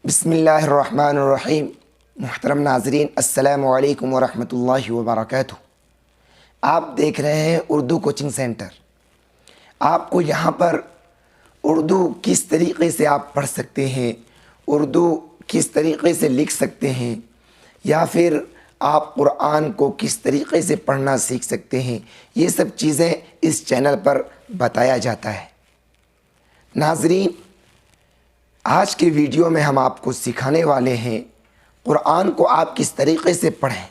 बिस्मिल्लाहिर्रहमानिर्रहीम। मुहतरम नाज़रीन, अस्सलामु अलैकुम वरहमतुल्लाहि वबरकातुहू। आप देख रहे हैं उर्दू कोचिंग सेंटर। आपको यहाँ पर उर्दू किस तरीक़े से आप पढ़ सकते हैं, उर्दू किस तरीक़े से लिख सकते हैं, या फिर आप कुरान को किस तरीक़े से पढ़ना सीख सकते हैं, ये सब चीज़ें इस चैनल पर बताया जाता है। नाज़रीन, आज के वीडियो में हम आपको सिखाने वाले हैं कुरान को आप किस तरीक़े से पढ़ें।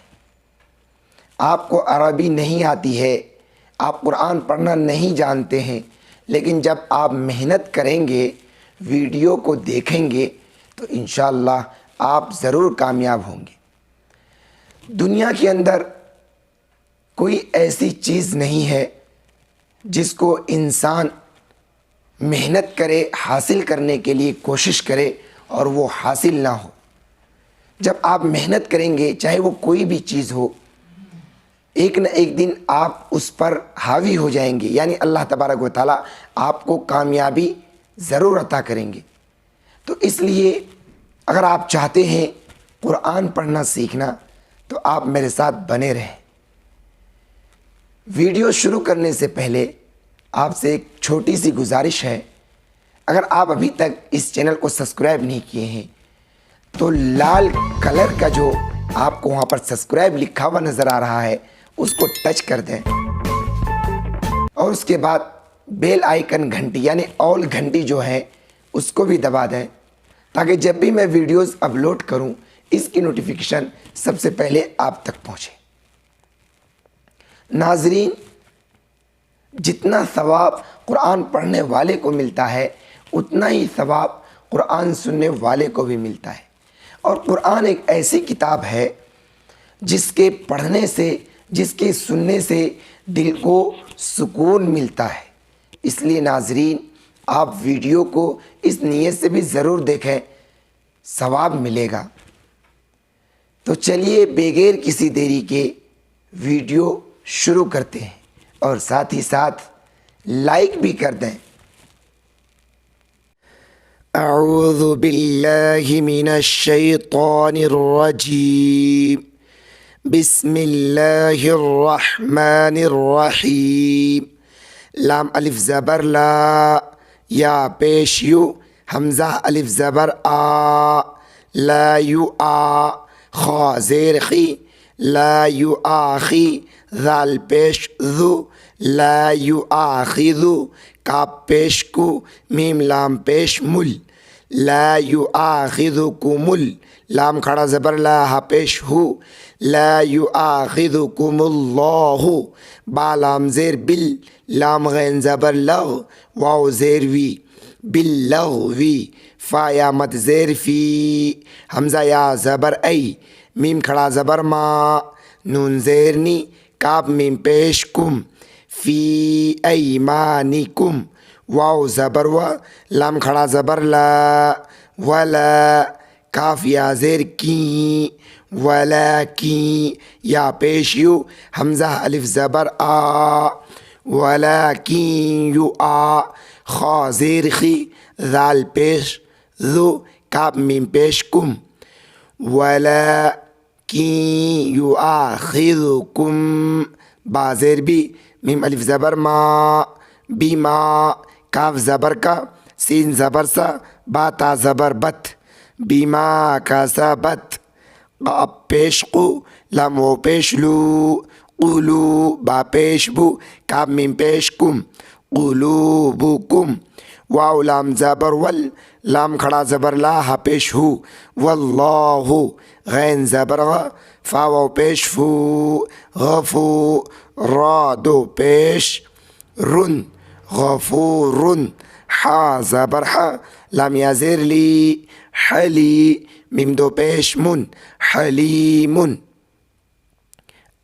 आपको अरबी नहीं आती है, आप कुरान पढ़ना नहीं जानते हैं, लेकिन जब आप मेहनत करेंगे, वीडियो को देखेंगे, तो इंशाअल्लाह आप ज़रूर कामयाब होंगे। दुनिया के अंदर कोई ऐसी चीज़ नहीं है जिसको इंसान मेहनत करे, हासिल करने के लिए कोशिश करे और वो हासिल ना हो। जब आप मेहनत करेंगे, चाहे वो कोई भी चीज़ हो, एक न एक दिन आप उस पर हावी हो जाएंगे, यानी अल्लाह तबारक व तआला आपको कामयाबी ज़रूर अता करेंगे। तो इसलिए अगर आप चाहते हैं कुरान पढ़ना सीखना, तो आप मेरे साथ बने रहें। वीडियो शुरू करने से पहले आपसे एक छोटी सी गुजारिश है, अगर आप अभी तक इस चैनल को सब्सक्राइब नहीं किए हैं तो लाल कलर का जो आपको वहाँ पर सब्सक्राइब लिखा हुआ नज़र आ रहा है, उसको टच कर दें और उसके बाद बेल आइकन घंटी यानी ऑल घंटी जो है उसको भी दबा दें, ताकि जब भी मैं वीडियोस अपलोड करूं, इसकी नोटिफिकेशन सबसे पहले आप तक पहुंचे। नाजरीन, जितना सवाब कुरान पढ़ने वाले को मिलता है, उतना ही सवाब कुरान सुनने वाले को भी मिलता है। और कुरान एक ऐसी किताब है जिसके पढ़ने से, जिसके सुनने से दिल को सुकून मिलता है। इसलिए नाजरीन, आप वीडियो को इस नीयत से भी ज़रूर देखें, सवाब मिलेगा। तो चलिए बगैर किसी देरी के वीडियो शुरू करते हैं और साथ ही साथ लाइक भी कर दें। अऊज़ु बिल्लाहि मिनश शैतानिर रजीम। बिस्मिल्लाहिर रहमानिर रहीम। लाम अलिफ ज़बर ला, या पेश यू, हमज़ा अलिफ ज़बर आ, ला यू आ, खा ज़ेर खी, ला यू आखी, ज़ाल पेश ज़ु, ला यू आखिज़ु, काफ पेश कु, मीम लाम पेश मुल, ला यू आखिज़ुकुमुल, लाम खड़ा ज़बर ला, हा पेश हु, ला यू आखिज़ुकुमुल्लाहु, बा लाम ज़ेर बिल, लाम गैन ज़बर लग, वाव ज़ेर वी, बिल्लग़वी, फ़ा या मद ज़ेर फ़ी, हमज़ा या ज़बर ऐ, मीम खड़ा ज़बर मा, नून ज़ेर नी, काफ मीम पेश कुम, फ़ी ऐमानिकुम, वाव ज़बर व, लाम खड़ा ज़बर ला, वला, काफ या ज़ेर की, वला की, या पेश यू, हमज़ा अलिफ ज़बर आ, वला की यू आ, खा ज़ेर खी, ज़ाल पेश ज़ु, काफ मीम पेश कुम, वला की यू आखिज़ुकुम, बा ज़ेर बी, मीम अलिफ ज़बर मा, बीमा, काफ ज़बर का, सीन ज़बर सा, बा ता ज़बर बत, बीमा का सा बत, काफ पेश कु, लाम वो पेश लू, कुलू, बा पेश बु, काफ मीम पेश कुम, कुलूबुकुम, वाव लाम ज़बर वल, लाम खड़ा ज़बर ला, हा पेश हु, वल्लाहु, गैन ज़बर ग, फ़ा वाव पेश फू, गफू, रा दो पेश रुन, गफूरुन, हा ज़बर हा, लाम या ज़ेर ली, हली, मीम दो पेश मुन, हलीमुन।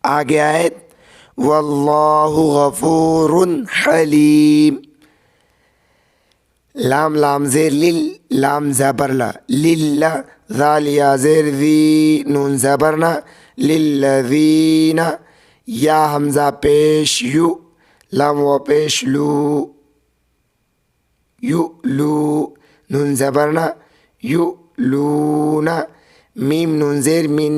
आगे आयत, वल्लाहु गफूरुन हलीम, लाम लाम ज़ेर लिल, लाम ज़बर ला, लिल्ला, ज़ाल या ज़ेर ज़ी, नून ज़बर ना, लिल्लज़ीना, या हमज़ा पेश यू, लाम व पेश लू, यू लू, नून ज़बर ना, यू लूना मीम नून ज़ेर मिन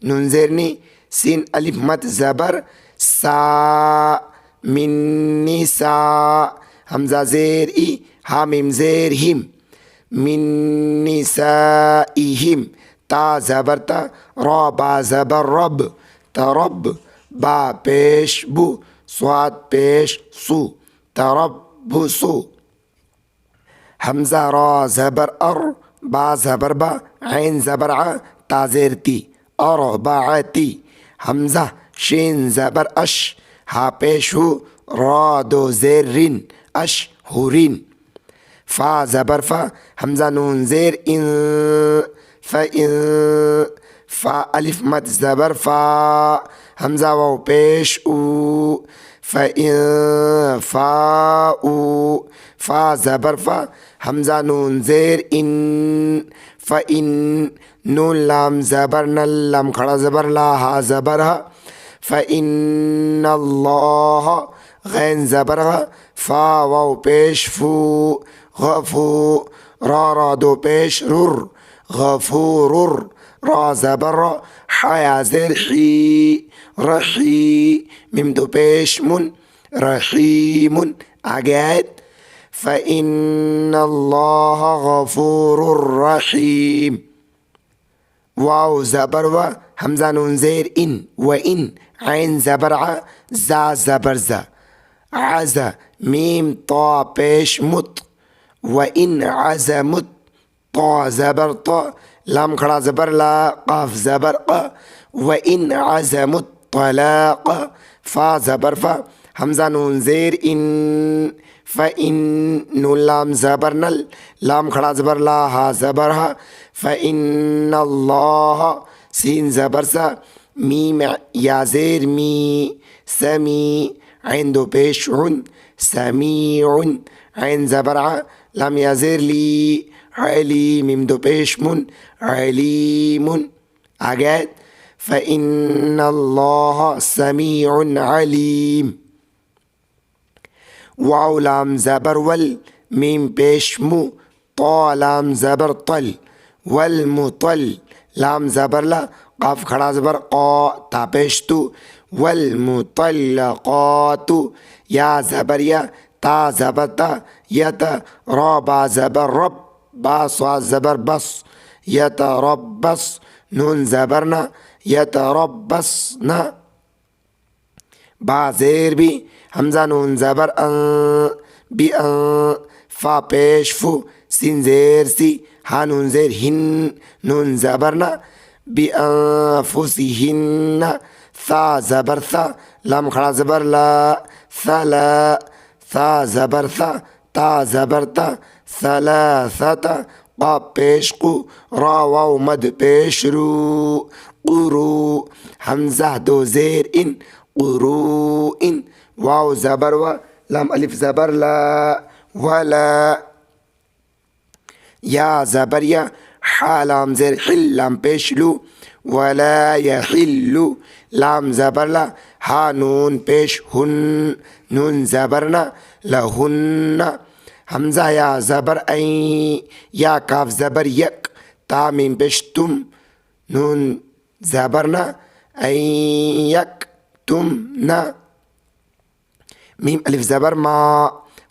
नून ज़ेर नी सीन अलिफ मत ज़बर सा मिन्नी सा हमज़ा ज़ेर ई हा मीम ज़ेर हिम मिन्नी सा इहिम ता ज़बर ता रा बा ज़बर रब तरब बा पेश बु स्वाद पेश सु तरब्बुसु हमज़ा रा ज़बर अर बा ज़बर बा ऐन ज़बर आ ता ज़ेर ती अरबाअती हमज़ा शीन ज़बर अश हा पेश हु रा दो ज़ेर रिन अशहुरिन फा ज़बर फा हमज़ा नून ज़ेर इन फ़इन फा अलिफ मत ज़बर फा हमज़ा वाव पेश ऊ फ़इन फ़ाऊ फा ज़बर फा हमज़ा नून ज़ेर इन फ़इन नून लाम ज़बर नल लाम खड़ा ज़बर ला हा ज़बर हा फ़इन्नल्लाह गैन ज़बर हा फा वाव पेश फू गफू रा दो पेश रुर गफूरुर रा ज़बर रा हाया ज़ेर ही रही मिम दो पेश मुन रहीमुन आगे आयत फ़इन्नल्लाह गफूरुर रहीम वाव ज़बर व हमज़ा नून ज़ेर इन व इन ऐन ज़बर आ ज़ा ज़बर ज़ा आज़ा मीम ता पेश मुत व इन अज़मुत ता ज़बर ता लाम खड़ा ज़बर ला क़ाफ ज़बर क़ व इन अज़मुत तलाक़ फ़ा ज़बर फ़ा हमज़ा नून ज़ेर इन फ़इन नून लाम ज़बर नल लाम खड़ा ज़बर ला हा ज़बर हा फ़इन्नल्लाह सीन ज़बर सा मीम या ज़ेर मी समी ऐन दो पेश उन समीउन ऐन ज़बर आ लाम या ज़ेर ली अली मिम दो पेश मुन अलीमुन आगे फ़इन्नल्लाह समीउन अलीम वाव लाम ज़बर वल मीम पेश मु ता लाम ज़बर तल वल मुतल लाम ज़बर ला क़ाफ खड़ा ज़बर क़ा ता पेश तु वल मुतल्लक़ातु या ज़बर या ता ज़बर ता यत रा बा ज़बर रब बा स्वा ज़बर बस यतरब्बस नून ज़बर ना यतरब्बस ना बा ज़ेर भी हमज़ा नून ज़बर बी फ़ा पेश फू सीन ज़ेर सी हा नून ज़ेर हिन नून ज़बर ना बी फुसिहिन सा ज़बर सा लाम खड़ा ज़बर ला सला सा ज़बर सा ता ज़बर ता सला सता क़ा पेश कु रा वाव मद पेश रू क़ुरू हमज़ा दो ज़ेर इन क़ुरू इन वाव ज़बर व लाम अलिफ ज़बर ला वला या ज़बर या हा लाम ज़ेर हिल लाम पेश लू वला यहिल्लु लाम ज़बर ला हा नून पेश हुन नून ज़बर ना लहुन्ना हमज़ा या ज़बर ऐ या काफ ज़बर यक ता मीम पेश तुम नून ज़बर ना ऐ यक तुम ना मीम अलिफ ज़बर मा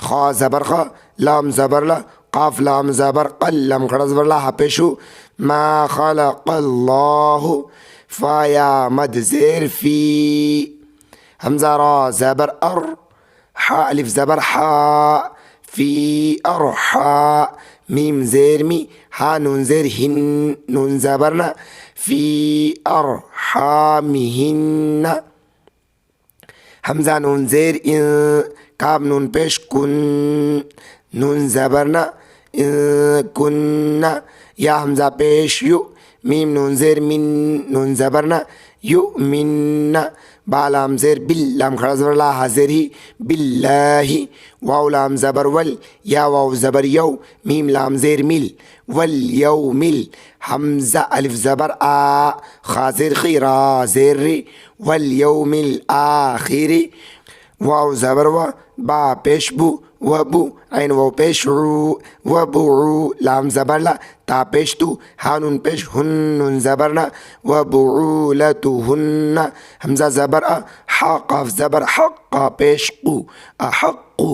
खा ज़बर खा लाम ज़बर ला क़ाफ लाम ज़बर क़ल लाम खड़ा ज़बर ला हा पेशु मा ख़लक़ल्लाहु फ़ा या मद ज़ेर फ़ी हमज़ा रा ज़बर अर हा अलिफ ज़बर हा फ़ी अरहा मीम ज़ेर मी हा नून ज़ेर हिन नून ज़बर ना फ़ी अरहामिहिन हमज़ा नून ज़ेर इन काब नून पेश कुन नून ज़बर ना कुन्ना या हमज़ा पेश यु मीम नून ज़ेर मिन नून ज़बर ना यु मिन्ना बा लाम ज़ेर बिल लाम खड़ा ज़बर ला हाज़िर ही बिल्लाही वाव लाम ज़बर वल या वाव ज़बर यौ मीम लाम ज़ेर मिल वल यौ मिल हमज़ा अलिफ ज़बर आ खाज़िर खी रा ज़ेर री वल यौ मिल आखिरी वाव ज़बर व बा पेश बु वबु ऐन वो पेश रू वबुउ लाम ज़बर ला ता पेश तू हा नून पेश हुन नून ज़बर ना वबुउलतुहुन्ना हमज़ा ज़बर अ हा क़ाफ ज़बर हक़ पेश कु अहक़्क़ु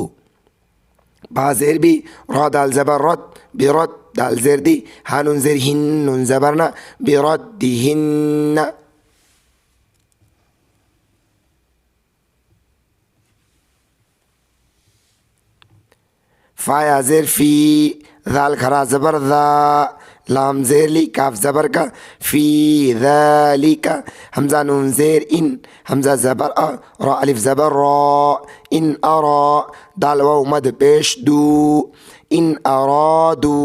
बा ज़ेर बी रा दाल ज़बर रद बिरद दाल ज़ेर दी हा नून ज़ेर हिन नून ज़बर ना बिरद्दिहिन्ना फा या ज़ेर फ़ी दाल खरा ज़बर दा लाम ज़ेर ली काफ ज़बर का फ़ी ज़ालिका हमज़ा नून ज़ेर इन हमज़ा ज़बर अ रा अलिफ ज़बर रा इन अरा दाल वाव मद पेश दू इन अरादू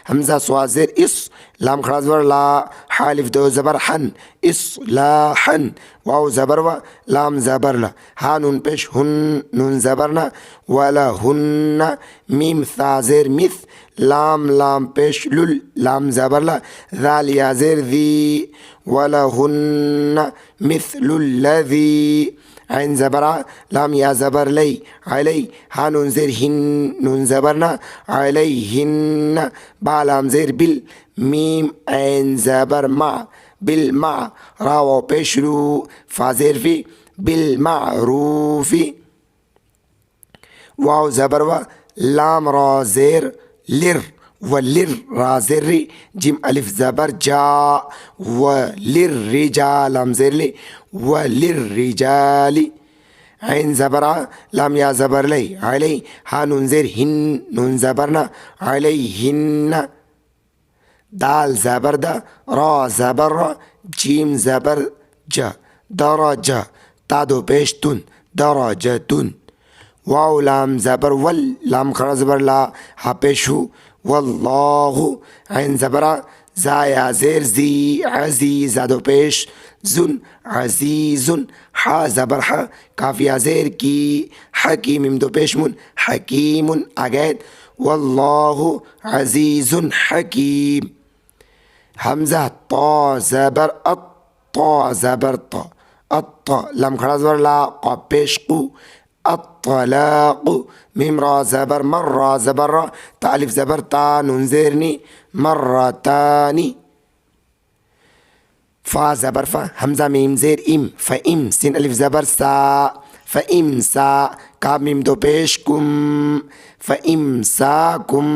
हमज़ा स्वा ज़ेर इस लाम खड़ा ज़बर ला हा अलिफ दो ज़बर हन इस्लाहन वाव ज़बर व लाम ज़बर ला हा नून पेश हुन नून ज़बर ना वला हुन्ना मीम सा ज़ेर मिस लाम लाम पेश लुल लाम ज़बर ला ज़ाल या ज़ेर ज़ी वला हुन्ना मिस्लुल्लज़ी ऐन ज़बरा लाम या ज़बर लई अलई हा नून ज़ेर हिन नून ज़बर ना अलैहिन्ना बा लाम ज़ेर बिल मीम ऐन ज़बर मा बिल मा रा वाव पेश रू फा ज़ेर फ़ी बिल मारूफ़ी वाव ज़बर व लाम रा ज़ेर लिर व लिर रा ज़ेर री जिम अलिफ ज़बर जा व लिर रिजा लाम ज़ेर ली व लिर रिजाली ऐन ज़बरा लाम या ज़बर लई अलई हा नून ज़ेर हिन नून ज़बर ना अलैहिन्ना दाल ज़बर दा रा ज़बर रा जीम ज़बर ज दरज ता दो पेश तुन दरजतुन वाव लाम ज़बर वल लाम खड़ा ज़बर ला हा पेश हु वल्लाहु ऐन ज़बरा ज़ा या ज़ेर ज़ी अज़ी ज़ादो पेश जुन अज़ीज़ुन हा ज़बर हा काफ या ज़ेर की हकीम मिम दो पेश मुन हकीमुन आगैद वल्लाहु अज़ीज़ुन हकीम हमज़ा ता ज़बर ता ज़बर ता लम खड़ा ज़बर ला क़ा पेश कु अत्तलाक़ु मीम रा ज़बर मर्रा ज़बर रा ता अलिफ ज़बर ता नून ज़ेर नी मर्रतानी फा ज़बर फा हमज़ा मीम ज़ेर इम फ़इम सिन अलिफ ज़बर सा फ़इम सा काफ मीम दो पेश कुम फ़इम सा कुम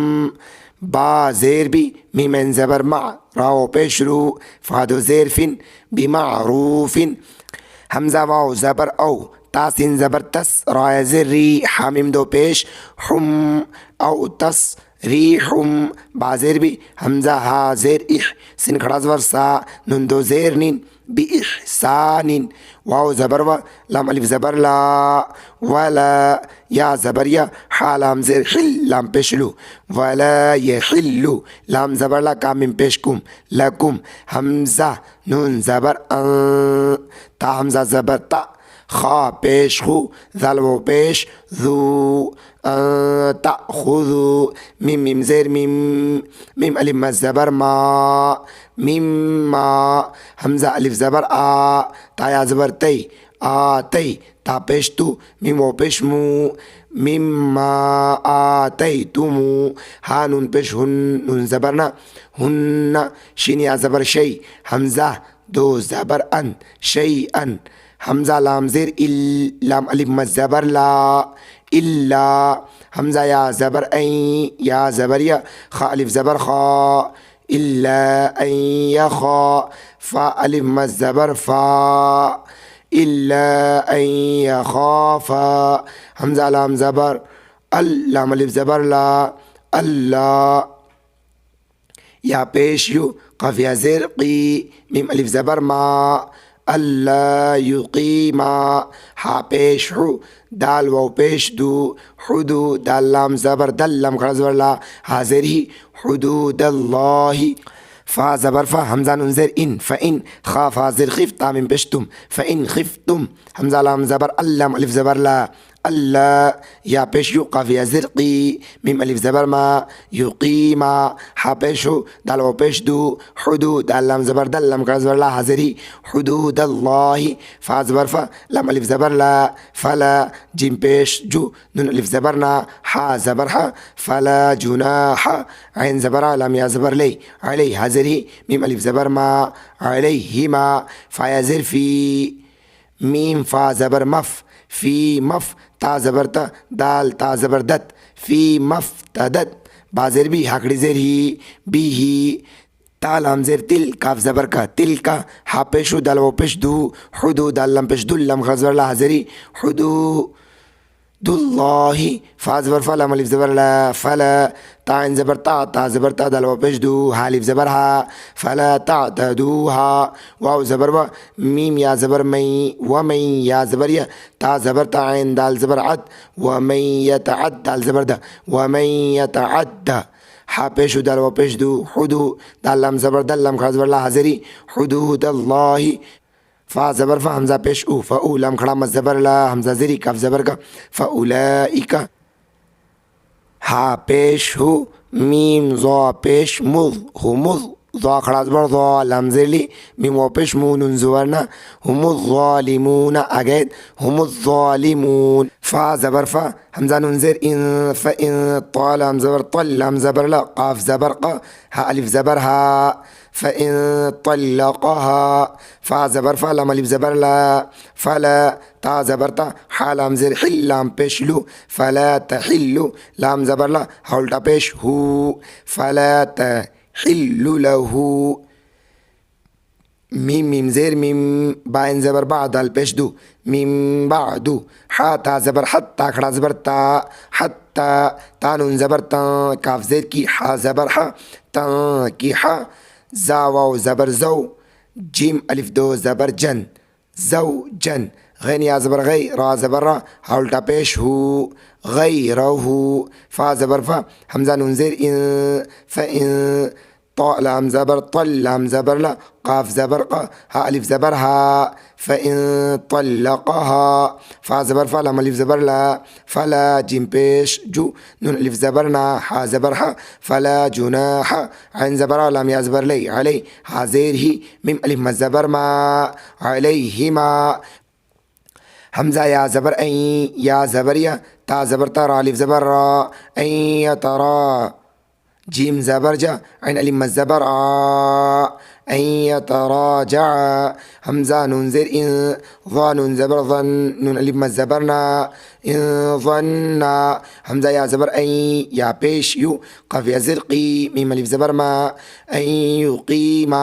बा ज़ेर बी मीम ऐन ज़बर मा राव पेश रू फा दो ज़ेर फिन बिमारूफ़िन हमज़ा वाव ज़बर औ ता सिन ज़बर तस रा ज़ेर री हा मीम दो पेश हुम औ तस री हुम बा ज़ेर बी हमज़ा हा ज़ेर इह सिन खड़ा ज़बर सा नून दो ज़ेर निन बी इहसानिन वाव ज़बर व लाम अलिफ ज़बर ला वला या ज़बर या हा लाम ज़ेर हिल लाम पेश लू वला यहिल्लु लाम ज़बर ला काम मिम पेश कुम लकुम हमज़ा नून ज़बर ता हमज़ा ज़बर ता खा पेश खु ज़ाल वो पेश ज़ू तअख़ुज़ु मीम मीम ज़ेर मीम मीम अलिफ मद ज़बर मा मिम्मा हमज़ा अलिफ ज़बर आ ता या ज़बर तई आ तई ता पेश तू मीम वो पेश मू मिम्मा आतई तुमु हा नून पेश हुन नून ज़बर ना हुन्ना शिन या ज़बर शई हमज़ा दो ज़बर अन शई अन हमज़ा लाम ज़ेर इल लाम अलिफ मद ज़बर ला इल्ला हमज़ा या ज़बर ऐ या ज़बर या खा अलिफ ज़बर खा इल्ला ऐ या खा फ़ा अलिफ मद ज़बर फ़ा इल्ला ऐ या खाफ़ा हमज़ा लाम ज़बर अल लाम अलिफ ज़बर ला अल्लाह या पेश यू क़ाफ या ज़ेर क़ी मीम अलिफ ज़बर मा अल्ला युक़ीमा हा पेश हु दाल वाव पेश दू हुदू दाल लाम ज़बर दल लाम खड़ा ज़बर ला हाज़िर ही हुदूदल्लाहि फ़ा ज़बर फ़ा हमज़ा नून ज़ेर इन फ़इन ख़ाफ़ हाज़िर ख़िफ़ तामीम पेश तुम फ़इन ख़िफ़्तुम हमज़ा लाम ज़बर अल्लाम अलिफ ज़बर ला अल्लाह या पेश यू काफ या ज़िरक़ी मीम अलिफ ज़बर मा युक़ीमा हा पेश हो दाल व पेश दू हुदूद दाल लाम ज़बर दल लम का ज़बर ला हाज़री हुदूदल्लाहि फ़ा ज़बर फ़ा लम अलिफ ज़बर ला फ़ला जिम पेश जू नून अलिफ ज़बर ना हा ज़बर हा फ़ला जुनाह ऐन ज़बर आ लम या ज़बर ले अलैहि हाज़री मीम अलिफ ज़बर मा अलैहिमा फ़ा या ज़िर फ़ी मीम फ़ा ज़बर मफ़ फ़ी मफ़ ता ज़बर ता दाल ता ज़बर दत फ़ी मफ़्तदत बा ज़ेर बी हाकड़ी ज़ेर ही बी ही ता लाम ज़ेर तिल काफ ज़बर का तिल का हा पेशु दाल वो पेश दू हुदू दाल लम पेश दुल लम ख़ज़बर ला हाज़री हुदू दुल्लाहि फ़ा ज़बर फ़ा लम अलिफ ज़बर ला फ़ला ता इन ज़बर ता ज़बर ता दाल व पेश दू हा अलिफ ज़बर हा फ़ला तातदूहा वाव ज़बर व मीम या ज़बर मई व मई या ज़बर या ता ज़बर ता ऐन दाल ज़बर अद व मई यतअद दाल ज़बर दा व मई यतअद्दा हा पेशु दाल व पेश दू हुदू दाल लम ज़बर दल लम ख़ज़बर ला हाज़री हुदूदल्लाहि फ़ा ज़बर फ़ा हमज़ा पेश ऊ फ़ऊ लम खड़ा मत ज़बर ला हमज़ा ज़री कफ ज़बर का फ़उलाइका हा पेश हो मीम ज़ा पेश मुज़ हुमुज़ ज़ा खड़ा ज़बर ज़ा लम ज़ेरली मीम व पेश मू नून ज़ुवरना हुमुज़्ज़ालिमून अगैद हुमुज़्ज़ालिमून फ़ा ज़बर फ़ा हमज़ा नून ज़ेर इन फ़इन ता लम ज़बर तल लम ज़बर ला क़ाफ ज़बर क़ा हा अलिफ ज़बर हा फ़इन तल्लक़हा फ़ा ज़बर फ़ा लम अलिफ ज़बर ला फ़ला ता ज़बर ता हा लाम ज़ेर हिल लाम पेश लू फ़ला तहिल्लु लाम ज़बर ला हा उल्टा पेश हू फ़ला तहिल्लु लहू मीम मीम ज़ेर मीम बाइन ज़बर बा दाल पेश दू मीम बादू हा ता ज़बर हत्ता खड़ा ज़बर ता हत्ता ता नून ज़बर ता काफ ज़ेर की हा ज़बर हा ता की हा ज़ा वाव ज़बर ज़ौ जिम अलिफ दो ज़बर जन ज़ौ जन गैन या ज़बर गई रा ज़बर रा हा उल्टा पेश हू गई रहू फ़ा ज़बर फ़ा हमज़ा नून ज़ेर इन फ़इन ता लाम ज़बर तल लाम ज़बर ला क़ाफ ज़बर क़ा हा अलिफ ज़बर हा फ़इन तल्लक़हा फ़ा ज़बर फ़ा लम अलिफ ज़बर ला फ़ला जिम पेश जू नून अलिफ ज़बर ना हा ज़बर हा फ़ला जुनाह ऐन ज़बर आ लाम या ज़बर ले अलैहि हा ज़ेर ही मीम अलिफ मत ज़बर मा अलैहिमा हमज़ा या ज़बर ऐं या ज़बर या ता ज़बर ता रा अलिफ ज़बर रा ऐं यतरा जीम ज़बर जा ऐन अलिफ मत ज़बर आ ऐं यतराजा हमज़ा नून ज़ेर इन ज़ा नून ज़बर ज़न नून अलिफ मत ज़बर ना इन ज़न्ना हमज़ा या ज़बर ऐं या पेश यू क़ाफ या ज़िरक़ी मीम अलिफ ज़बर मा ऐं युक़ीमा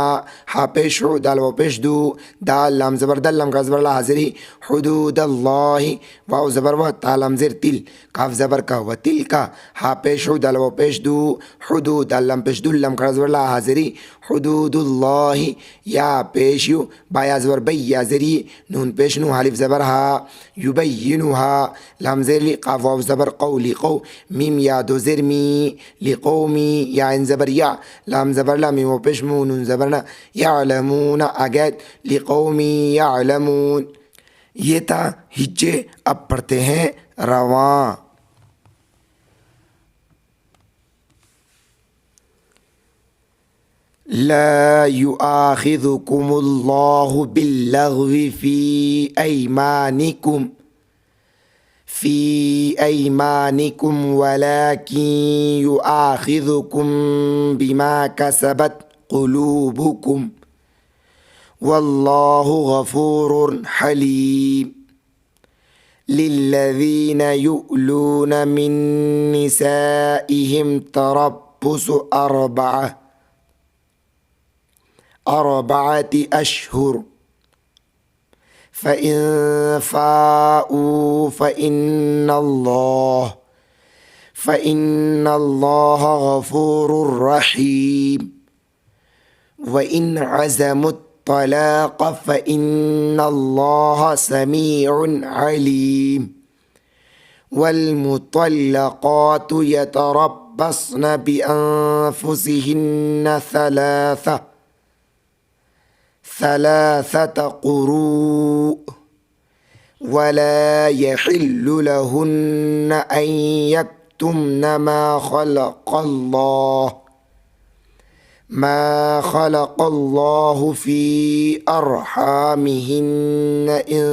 हा पेश हो दाल व पेश दू दाल लाम ज़बर दल लम का ज़बर ला हाज़री हुदूदल्लाहि वाव ज़बर व ता लाम ज़ेर तिल काफ ज़बर का व तिल का हा पेश हो दाल व पेश दू हुदूद दाल लम पेश दुल लम का ज़बर ला हाज़री हुदूदुल्लाहि या पेश यू बाया ज़बर बै या ज़री नून पेश नू हालिफ ज़बर हा युबय्यिनुहा लाम ज़ेर ली क़ाफ वाव ज़बर क़ौ लिक़ौ मीम या दो ज़ेर मी लिक़ौमी या इन ज़बर या लाम ज़बर ला मीम व पेश मू नून ज़बर ना यअलमून अगैद लिक़ौमी यअलमून। ये था हिज्जे। अब पढ़ते हैं रवां। ला युआखिज़ुकुमुल्लाहु बिल्लग़्वि फ़ी ऐमानिकुम वलाकिन युआखिज़ुकुम बिमा कसबत क़ुलूबुकुम वल्लाहु गफ़ूरुन हलीम। लिल्लज़ीन युअलून मिन निसाइहिम तरब्बुसु अर्बअति अश्हुर फ़इन फ़ाऊ फ़इन्नल्लाह गफ़ूरुर रहीम। वइन अज़मुत तलाक़ फ़इन्नल्लाह समीउन अलीम। वल्मुतल्लक़ातु यतरब्बस्न बिअन्फुसिहिन्न थलाथत क़ुरूअ वला यहिल्लु लहुन्न अन यक्तुमन मा खलक़ल्लाहु फ़ी अर्हामिहिन्न इन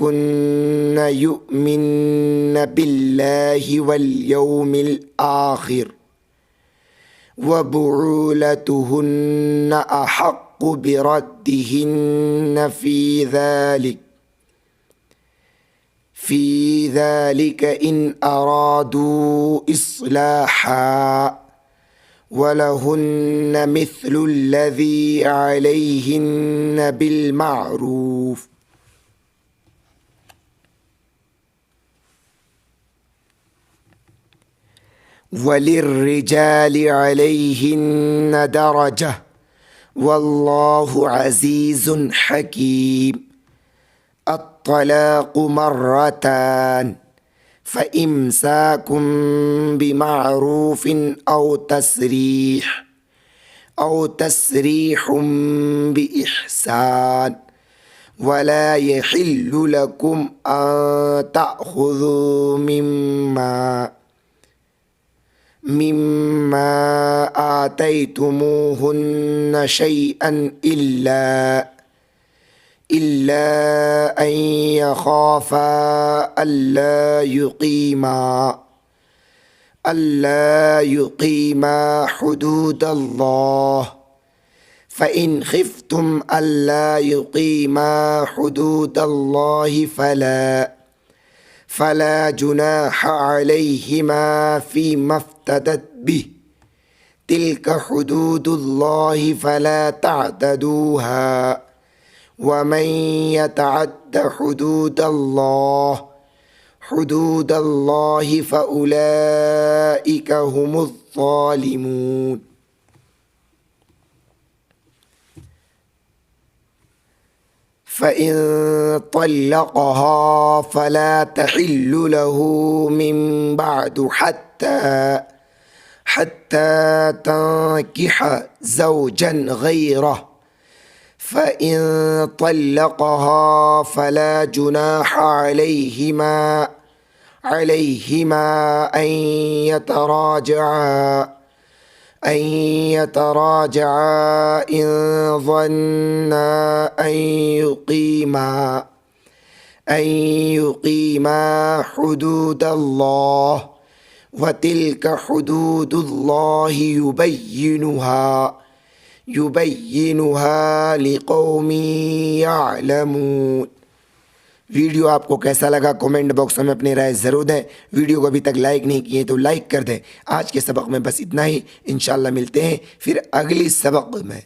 कुन्न युमिन्न बिल्लाहि वल यौमिल आखिर व बुऊलतुहुन्न अहक्कु बिरद्दिहिन्न फ़ी ज़ालिक इन अरादू इस्लाहा वलहुन्न मिस्लुल्लज़ी अलैहिन्न बिलमारूफ़। वलिर्रिजालि अलैहिन्न दरजह वल्लाहु अज़ीज़ुन हकीम। अत्तलाक़ु मर्रतान फ़इम्साकुम बिमारूफ़िन औ तस्रीहुम बिइहसान वला यहिल्लु लकुम अन तअख़ुज़ू मिम्मा आतैतुमूहुन्न शैअन इल्ला अन यख़ाफ़ा अल्ला युक़ीमा हुदूदल्लाह फ़इन ख़िफ़्तुम अल्ला युक़ीमा हुदूदल्लाहि फ़ला जुनाह अलैहिमा फ़ीमा इफ़्तदत बिह तिल्क हुदूदुल्लाहि फ़ला तअतदूहा वमन यतअद्द हुदूदल्लाहि फ़उलाइक हुमुज़्ज़ालिमून। फ़इन तल्लक़हा फ़ला तहिल्लु लहू मिन बअदु हत्ता तंकिह ज़ौजन गैरह फ़इन तल्लक़हा फ़ला जुनाह अलैहिमा अन यतराजआ इन ज़न्ना अन युक़ीमा हुदूदल्लाह व तिल्क हुदूदुल्लाहि युबय्यिनुहा लिक़ौमिन यअलमून। वीडियो आपको कैसा लगा कमेंट बॉक्स में अपनी राय ज़रूर दें। वीडियो को अभी तक लाइक नहीं किए तो लाइक कर दें। आज के सबक में बस इतना ही। इंशाअल्लाह मिलते हैं फिर अगली सबक में।